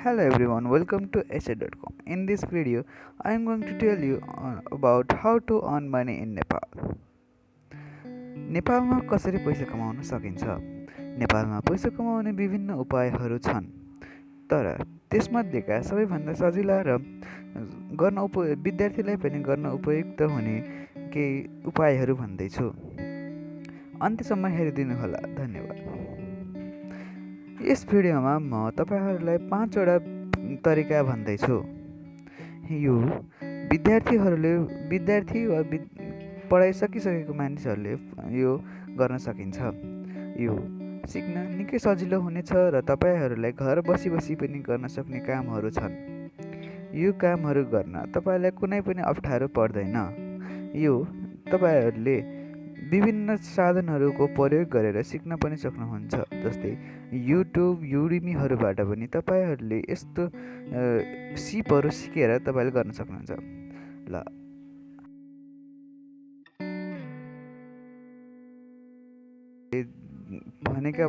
Hello everyone, welcome to HA.com. In this video, I am going to tell you about how to earn money in Nepal. नेपालमा कसरी पैसा कमाउन सकिन्छ? नेपालमा पैसा कमाउने विभिन्न उपायहरू छन्। तर त्यसमध्येका सबैभन्दा सजिला र विद्यार्थीलाई पनि गर्न उपयुक्त हुने केही उपायहरू भन्दैछु। अन्त्यसम्म हेरिदिनुहोला। धन्यवाद। यस भिडियोमा म तपाईहरुलाई 5 वटा तरिका भन्दैछु। यो विद्यार्थी वा पढाइ सकिसकेको मानिसहरूले यो गर्न सकिन्छ। यो सिक्न निकै सजिलो हुनेछ र तपाईहरुलाई घर बसी पनि गर्न सक्ने कामहरू छन्। यो कामहरू गर्न तपाईलाई कुनै पनि अप्ठ्यारो पर्दैन। यो तपाईहरुले विभिन्न साधनहरूको प्रयोग गरेर सिक्न पनि सक्नुहुन्छ। जस्तै युट्युब, युडिमीहरूबाट पनि तपाईहरुले यस्तो सिपहरू सिकेर तपाईले गर्न सक्नुहुन्छ। ल भनेका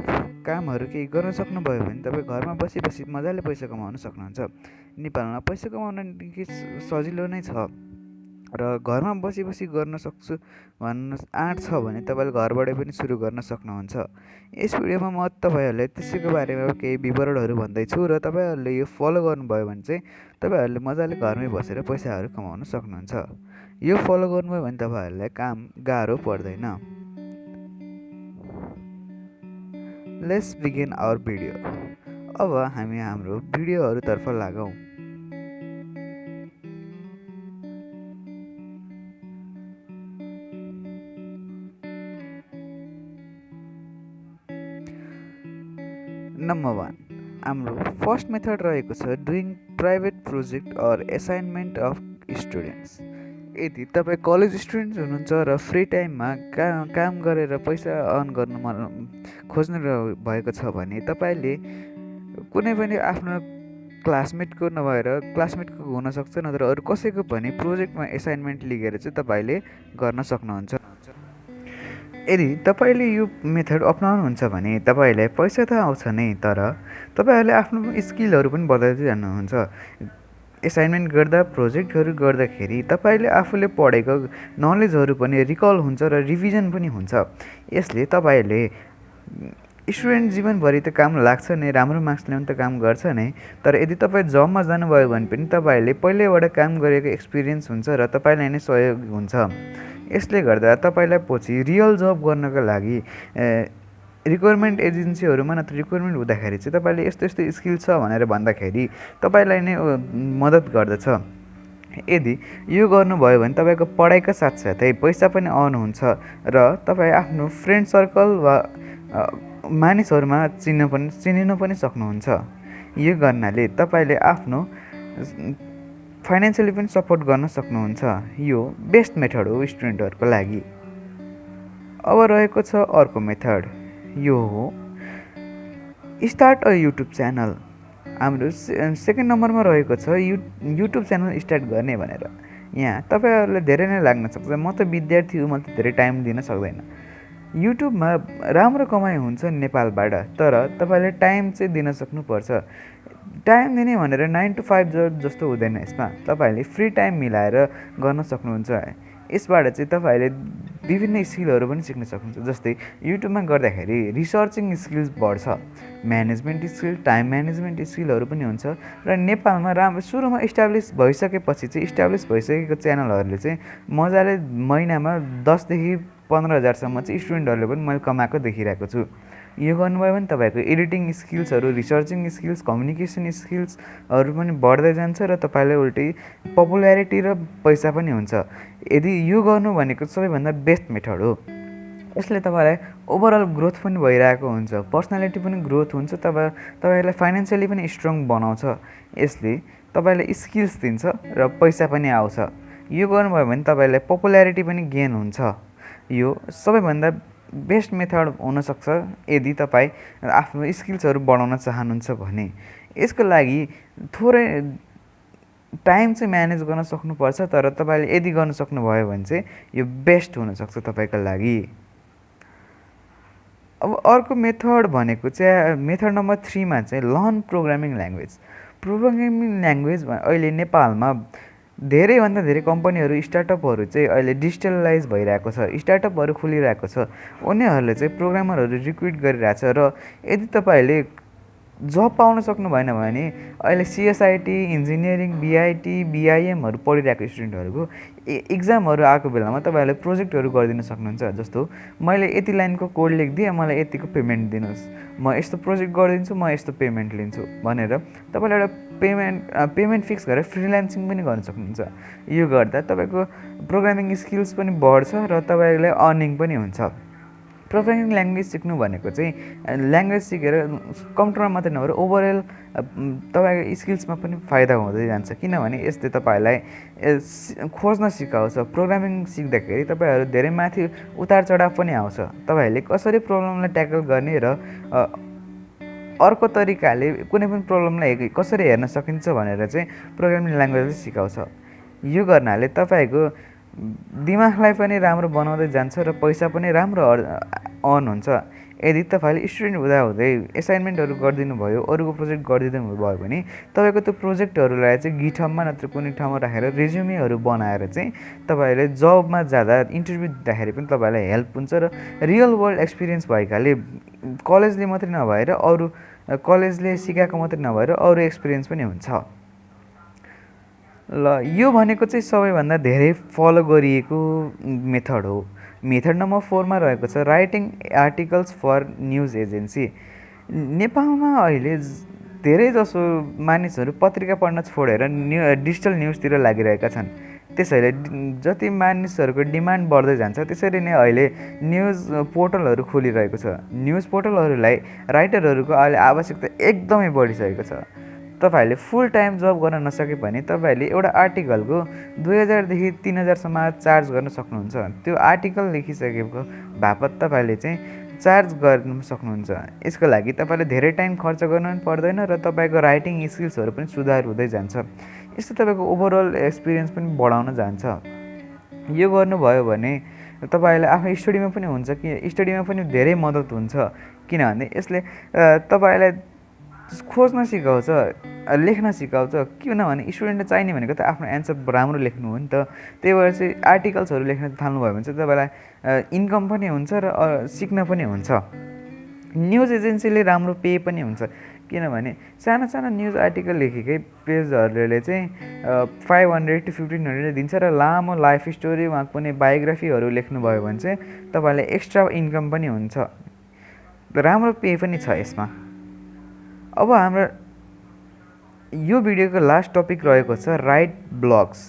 कामहरू केही गर्न सक्नुभयो भने तपाईँ घरमा बसी मजाले पैसा कमाउन सक्नुहुन्छ। नेपालमा पैसा कमाउन निकै सजिलो नै छ र घरमा बसी गर्न सक्छु भन्न आँट छ भने तपाईँले घरबाटै पनि सुरु गर्न सक्नुहुन्छ। यस भिडियोमा म तपाईहरुलाई त्यसैको बारेमा केही विवरणहरू भन्दैछु र तपाईहरुले यो फलो गर्नुभयो भने चाहिँ तपाईहरुले मजाले घरमै बसेर पैसाहरू कमाउन सक्नुहुन्छ। यो फलो गर्नुभयो भने तपाईहरुलाई काम गाह्रो पर्दैन। Let's begin our video. अब हामी हाम्रो भिडियोहरुतर्फ लागौं। नम्बर 1, हाम्रो फर्स्ट मेथड रहेको छ doing private project or assignment of students. यदि तपाईँ कलेज स्टुडेन्ट हुनुहुन्छ र फ्री टाइममा काम गरेर पैसा अर्न गर्न खोज्नु भएको छ भने तपाईँले कुनै पनि आफ्नो क्लासमेटको नभएर क्लासमेटको हुनसक्छ, नत्र अरू कसैको पनि प्रोजेक्टमा असाइनमेन्ट लिएर चाहिँ तपाईँले गर्न सक्नुहुन्छ। यदि तपाईँले यो मेथड अपनाउनुहुन्छ भने तपाईँलाई पैसा त आउँछ नै, तर तपाईँहरूले आफ्नो स्किलहरू पनि बढाउँदै जानुहुन्छ। असाइनमेन्ट गर्दा, प्रोजेक्टहरू गर्दाखेरि तपाईँले आफूले पढेको नलेजहरू पनि रिकल हुन्छ र रिभिजन पनि हुन्छ। यसले तपाईँले स्टुडेन्ट जीवनभरि त काम लाग्छ नै, राम्रो मार्क्स ल्याउन त काम गर्छ नै, तर यदि तपाईँ जबमा जानुभयो भने पनि तपाईँले पहिल्यैबाट काम गरेको एक्सपिरियन्स हुन्छ र तपाईँलाई नै सहयोग हुन्छ। यसले गर्दा तपाईँलाई पछि रियल जब गर्नको लागि रिक्वायरमेन्ट एजेन्सीहरूमा नत्र रिक्वायरमेन्ट हुँदाखेरि चाहिँ तपाईँले यस्तो स्किल छ भनेर भन्दाखेरि तपाईँलाई नै मद्दत गर्दछ। यदि यो गर्नुभयो भने तपाईँको पढाइका साथसाथै पैसा पनि अर्न हुन्छ र तपाईँ आफ्नो फ्रेन्ड सर्कल वा मानिसहरूमा चिनिन पनि सक्नुहुन्छ। यो गर्नाले तपाईँले आफ्नो फाइनेन्सियली पनि सपोर्ट गर्न सक्नुहुन्छ। यो बेस्ट मेथड हो स्टुडेन्टहरूको लागि। अब रहेको छ अर्को मेथड, यो हो स्टार्ट अ युट्युब च्यानल। हाम्रो सेकेन्ड नम्बरमा रहेको छ युट्युब च्यानल स्टार्ट गर्ने भनेर। यहाँ तपाईँहरूलाई धेरै नै लाग्न सक्छ म त विद्यार्थी हो, म त धेरै टाइम दिन सक्दैन। युट्युबमा राम्रो कमाइ हुन्छ नेपालबाट, तर तपाईँले टाइम चाहिँ दिन सक्नुपर्छ। टाइम दिने भनेर 9 to 5 जब जस्तो हुँदैन। यसमा तपाईँले फ्री टाइम मिलाएर गर्न सक्नुहुन्छ। यसबाट चाहिँ तपाईँले विभिन्न स्किलहरू पनि सिक्न सक्नुहुन्छ। जस्तै युट्युबमा गर्दाखेरि रिसर्चिङ स्किल्स बढ्छ, म्यानेजमेन्ट स्किल, टाइम म्यानेजमेन्ट स्किलहरू पनि हुन्छ। र नेपालमा राम्रो सुरुमा इस्टाब्लिस भइसकेपछि चाहिँ इस्टाब्लिस भइसकेको च्यानलहरूले चाहिँ मजाले महिनामा 10 देखि 15 हजारसम्म चाहिँ स्टुडेन्टहरूले पनि मैले कमाएको देखिरहेको छु। यो गर्नुभयो भने तपाईँको एडिटिङ स्किल्सहरू, रिसर्चिङ स्किल्स, कम्युनिकेसन स्किल्सहरू पनि बढ्दै जान्छ र तपाईँलाई उल्टै पपुल्यारिटी र पैसा पनि हुन्छ। यदि यो गर्नु भनेको सबैभन्दा बेस्ट मेथड हो। यसले तपाईँलाई ओभरअल ग्रोथ पनि भइरहेको हुन्छ, पर्सनालिटी पनि ग्रोथ हुन्छ, तपाईँलाई फाइनेन्सियली पनि स्ट्रङ बनाउँछ। यसले तपाईँलाई स्किल्स दिन्छ र पैसा पनि आउँछ। यो गर्नुभयो भने तपाईँलाई पपुल्यारिटी पनि गेन हुन्छ। यो सबैभन्दा बेस्ट मेथड हुनसक्छ यदि तपाईँ आफ्नो स्किल्सहरू बढाउन चाहनुहुन्छ भने। यसको लागि थोरै टाइम चाहिँ म्यानेज गर्न सक्नुपर्छ, तर तपाईँले यदि गर्न सक्नुभयो भने चाहिँ यो बेस्ट हुनसक्छ तपाईँको लागि। अब अर्को मेथड भनेको चाहिँ मेथड नम्बर 3 मा चाहिँ learn programming language. Programming language अहिले नेपालमा धेरैभन्दा धेरै कम्पनीहरू स्टार्टअपहरू चाहिँ अहिले डिजिटलाइज भइरहेको छ, स्टार्टअपहरू खुलिरहेको छ। उनीहरूले चाहिँ प्रोग्रामरहरू रिक्रुट गरिरहेछ र यदि तपाईँहरूले जब पाउन सक्नु भएन भने अहिले सिएसआइटी, इन्जिनियरिङ, बिआइटी, बिआइएमहरू पढिरहेको स्टुडेन्टहरूको इक्जामहरू आएको बेलामा तपाईँहरूले प्रोजेक्टहरू गरिदिन सक्नुहुन्छ। जस्तो मैले यति लाइनको कोड लेखिदिएँ, मलाई यतिको पेमेन्ट दिनुहोस्, म यस्तो प्रोजेक्ट गरिदिन्छु, म यस्तो पेमेन्ट लिन्छु भनेर तपाईँले एउटा पेमेन्ट फिक्स गरेर फ्रिल्यान्सिङ पनि गर्न सक्नुहुन्छ। यो गर्दा तपाईँको प्रोग्रामिङ स्किल्स पनि बढ्छ र तपाईँलाई अर्निङ पनि हुन्छ। प्रोग्रामिङ ल्याङ्ग्वेज सिक्नु भनेको चाहिँ ल्याङ्ग्वेज सिकेर कम्प्युटरमा मात्रै नभएर ओभरअल तपाईँको स्किल्समा पनि फाइदा हुँदै जान्छ, किनभने यसले तपाईँलाई खोज्न सिकाउँछ। प्रोग्रामिङ सिक्दाखेरि तपाईँहरू धेरै माथि उतार चढाव पनि आउँछ, तपाईँहरूले कसरी प्रब्लमलाई ट्याकल गर्ने र अर्को तरिकाले कुनै पनि प्रब्लमलाई कसरी हेर्न सकिन्छ भनेर चाहिँ प्रोग्रामिङ ल्याङ्ग्वेजले सिकाउँछ। यो गर्नाले तपाईँको दिमागलाई पनि राम्रो बनाउँदै जान्छ र पैसा पनि राम्रो अर्न हुन्छ। यदि तपाईँले स्टुडेन्ट हुँदाहुँदै एसाइनमेन्टहरू गरिदिनु भयो, अरूको प्रोजेक्ट गरिदिनु भयो भने तपाईँको त्यो प्रोजेक्टहरूलाई चाहिँ गिटहबमा नत्र कुनै ठाउँमा राखेर रेज्युमेहरू बनाएर चाहिँ तपाईँले जबमा जाँदा इन्टरभ्यू दिँदाखेरि पनि तपाईँलाई हेल्प हुन्छ र रियल वर्ल्ड एक्सपिरियन्स भएकाले कलेजले मात्रै नभएर अरू कलेजले सिकाएको मात्रै नभएर अरू एक्सपिरियन्स पनि हुन्छ। ल यो भनेको चाहिँ सबैभन्दा धेरै फलो गरिएको मेथड हो। मेथड नम्बर 4मा रहेको छ writing articles for news agency. नेपालमा अहिले धेरै जसो मानिसहरू पत्रिका पढ्न छोडेर डिजिटल न्युजतिर लागिरहेका छन्। त्यसैले जति मानिसहरूको डिमान्ड बढ्दै जान्छ त्यसरी नै अहिले न्युज पोर्टलहरू खोलिरहेको छ। न्युज पोर्टलहरूलाई राइटरहरूको अहिले आवश्यकता एकदमै बढिसकेको छ। तपाईँहरूले फुल टाइम जब गर्न नसके भने तपाईँहरूले एउटा आर्टिकलको 2000देखि 3000सम्म चार्ज गर्न सक्नुहुन्छ। त्यो आर्टिकल लेखिसकेको बापत तपाईँले चाहिँ चार्ज गर्न सक्नुहुन्छ। यसको लागि तपाईँले धेरै टाइम खर्च गर्नु पनि पर्दैन र तपाईँको राइटिङ स्किल्सहरू पनि सुधार हुँदै जान्छ। यस्तो तपाईँको ओभरअल एक्सपिरियन्स पनि बढाउन जान्छ। यो गर्नुभयो भने तपाईँलाई आफ्नो स्टडीमा पनि हुन्छ, कि स्टडीमा पनि धेरै मद्दत हुन्छ, किनभने यसले तपाईँलाई खोज्न सिकाउँछ, लेख्न सिकाउँछ। किनभने स्टुडेन्टले चाहिने भनेको त आफ्नो एन्सर राम्रो लेख्नु हो नि त। त्यही भएर चाहिँ आर्टिकल्सहरू लेख्न थाल्नुभयो भने चाहिँ तपाईँलाई इन्कम पनि हुन्छ र सिक्न पनि हुन्छ। न्युज एजेन्सीले राम्रो पे पनि हुन्छ, किनभने साना साना न्युज आर्टिकल लेखेकै पेजहरूले चाहिँ 500 to 1500 दिन्छ र लामो लाइफ स्टोरी वा कुनै बायोग्राफीहरू लेख्नुभयो भने चाहिँ तपाईँलाई एक्स्ट्रा इन्कम पनि हुन्छ, राम्रो पे पनि छ यसमा। अब हाम्रो यो भिडियोको लास्ट टपिक रहेको छ राइट ब्लग्स।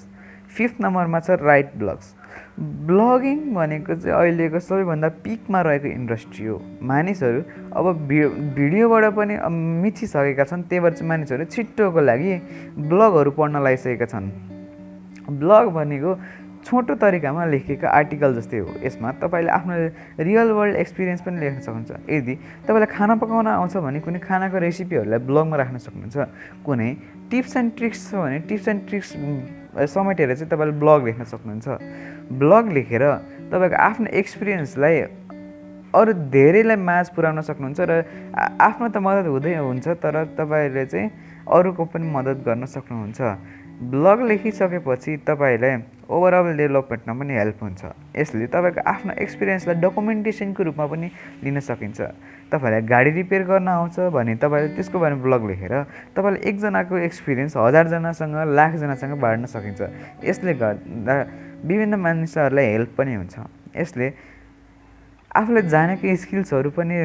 5th नम्बरमा छ राइट ब्लग्स। ब्लगिङ भनेको चाहिँ अहिलेको सबैभन्दा पिकमा रहेको इन्डस्ट्री हो। मानिसहरू अब भिडियोबाट पनि मिचिसकेका छन्, त्यही भएर चाहिँ मानिसहरू छिट्टोको लागि ब्लगहरू पढ्न लागिसकेका छन्। ब्लग भनेको छोटो तरिकामा लेखेको आर्टिकल जस्तै हो। यसमा तपाईँले आफ्नो रियल वर्ल्ड एक्सपिरियन्स पनि लेख्न सक्नुहुन्छ। यदि तपाईँलाई खाना पकाउन आउँछ भने कुनै खानाको रेसिपीहरूलाई ब्लगमा राख्न सक्नुहुन्छ। कुनै टिप्स एन्ड ट्रिक्स छ भने टिप्स एन्ड ट्रिक्स समेटेर चाहिँ तपाईँले ब्लग लेख्न सक्नुहुन्छ। ब्लग लेखेर तपाईँको आफ्नो एक्सपिरियन्सलाई अरू धेरैलाई माझ पुर्याउन सक्नुहुन्छ र आफ्नो त मद्दत हुँदै हुन्छ, तर तपाईँले चाहिँ अरूको पनि मद्दत गर्न सक्नुहुन्छ। ब्लग लेखिसकेपछि तपाईँलाई ओभरअल डेभलपमेन्टमा पनि हेल्प हुन्छ। यसले तपाईँको आफ्नो एक्सपिरियन्सलाई डकुमेन्टेसनको रूपमा पनि लिन सकिन्छ। तपाईँलाई गाडी रिपेयर गर्न आउँछ भने तपाईँले त्यसको बारेमा ब्लग लेखेर तपाईँले एकजनाको एक्सपिरियन्स 1000 जनासँग, लाख जनासँग बाँड्न सकिन्छ। यसले गर्दा विभिन्न मानिसहरूलाई हेल्प पनि हुन्छ। यसले आफूले जानेको स्किल्सहरू पनि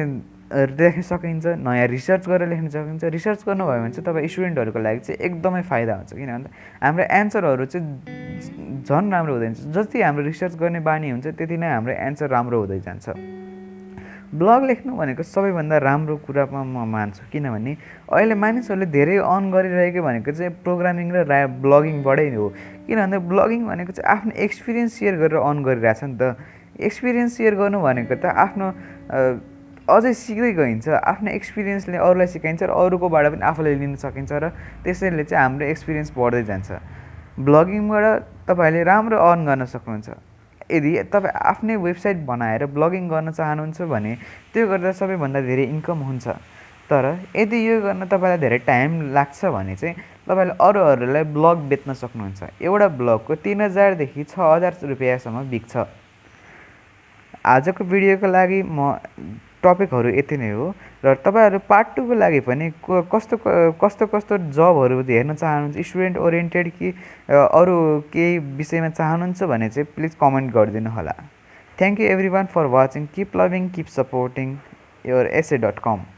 लेख्न सकिन्छ, नयाँ रिसर्च गरेर लेख्न सकिन्छ। रिसर्च गर्नुभयो भने चाहिँ तपाईँ स्टुडेन्टहरूको लागि चाहिँ एकदमै फाइदा हुन्छ, किनभने हाम्रो एन्सरहरू चाहिँ झन् राम्रो हुँदै जान्छ। जति हाम्रो रिसर्च गर्ने बानी हुन्छ त्यति नै हाम्रो एन्सर राम्रो हुँदै जान्छ। ब्लग लेख्नु भनेको सबैभन्दा राम्रो कुरामा म मान्छु, किनभने अहिले मानिसहरूले धेरै अर्न गरिरहेको भनेको चाहिँ प्रोग्रामिङ र ब्लगिङबाटै हो। किनभने ब्लगिङ भनेको चाहिँ आफ्नो एक्सपिरियन्स सेयर गरेर अर्न गरिरहेछ नि त। एक्सपिरियन्स सेयर गर्नु भनेको त आफ्नो अझै सिक्दै गइन्छ। आफ्नो एक्सपिरियन्सले अरूलाई सिकाइन्छ र अरूकोबाट पनि आफूले लिन सकिन्छ र त्यसैले चाहिँ हाम्रो एक्सपिरियन्स बढ्दै जान्छ। ब्लगिङबाट तपाईँले राम्रो अर्न गर्न सक्नुहुन्छ। यदि तपाईँ आफ्नै वेबसाइट बनाएर ब्लगिङ गर्न चाहनुहुन्छ भने त्यो गर्दा सबैभन्दा धेरै इन्कम हुन्छ। तर यदि यो गर्न तपाईँलाई धेरै टाइम लाग्छ भने चाहिँ तपाईँले अरूहरूलाई ब्लग बेच्न सक्नुहुन्छ। एउटा ब्लगको 3000 देखि 6000 रुपियाँसम्म बिक्छ। आजको भिडियोको लागि टपिकहरू यति नै हो र तपाईँहरू पार्ट 2 को लागि पनि कस्तो कस्तो जबहरू हेर्न चाहनुहुन्छ, स्टुडेन्ट ओरिएन्टेड कि अरू केही विषयमा चाहनुहुन्छ भने चाहिँ प्लिज कमेन्ट गरिदिनु होला। Thank you everyone for watching. Keep loving, keep supporting your essay.com।